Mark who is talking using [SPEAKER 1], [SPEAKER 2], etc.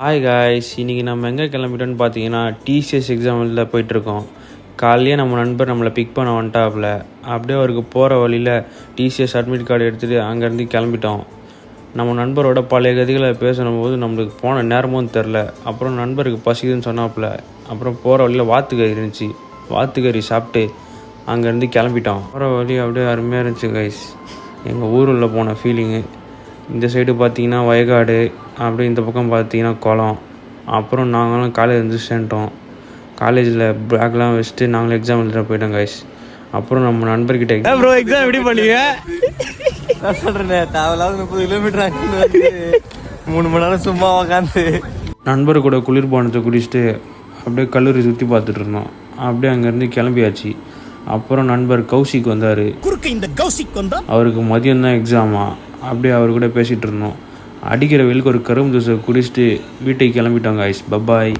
[SPEAKER 1] Hi guys, இன்றைக்கி நம்ம எங்கே கிளம்பிட்டோன்னு பார்த்தீங்கன்னா டிசிஎஸ் எக்ஸாமில் போயிட்டுருக்கோம். காலையே நம்ம நண்பர் நம்மளை பிக் பண்ண வந்துட்டாப்புல. அப்படியே அவருக்கு போகிற வழியில் டிசிஎஸ் அட்மிட் கார்டு எடுத்துகிட்டு அங்கேருந்து கிளம்பிட்டோம். நம்ம நண்பரோட பழைய கதைகளை பேசும்போது நம்மளுக்கு போன நேரமும் தெரில. அப்புறம் நண்பருக்கு பசிக்குதுன்னு சொன்னாப்புல. அப்புறம் போகிற வழியில் வாத்துக்கறி இருந்துச்சு. வாத்துக்கறி சாப்பிட்டு அங்கேருந்து கிளம்பிட்டோம். போகிற வழி அப்படியே அருமையாக இருந்துச்சு கைஸ். எங்கள் ஊரில் போன ஃபீலிங்கு. இந்த சைடு பார்த்தீங்கன்னா வயக்காடு, அப்படியே இந்த பக்கம் பார்த்தீங்கன்னா குளம். அப்புறம் நாங்களும் காலேஜ் வந்து சேர்ந்துட்டோம். காலேஜில் பேக்லாம் வச்சுட்டு நாங்களும் எக்ஸாம் எழுதிட்டு போயிட்டோம் கைஸ். அப்புறம் நம்ம நண்பர்கிட்ட
[SPEAKER 2] ப்ரோ எக்ஸாம் எப்படி பண்ணீங்க? நான் சொல்கிறேன், தேவையில்லாத 30 கிலோமீட்டர் 3 மணி நேரம் சும்மா உக்காந்து
[SPEAKER 1] நண்பர் கூட குளிர்பானத்தை குடிச்சிட்டு அப்படியே கல்லூரி சுற்றி பார்த்துட்டு இருந்தோம். அப்படியே அங்கேருந்து கிளம்பியாச்சு. அப்புறம் நண்பர் கௌசிக் வந்தார். அவருக்கு மதியம் தான் எக்ஸாமா. அப்படியே அவர் கூட பேசிகிட்டு இருந்தோம். அடிக்கிற வெயிலுக்கு ஒரு கரும்பு ஜூஸை குடிச்சிட்டு வீட்டுக்கு கிளம்பிட்டோங்க ஐஸ். பப்பாய்.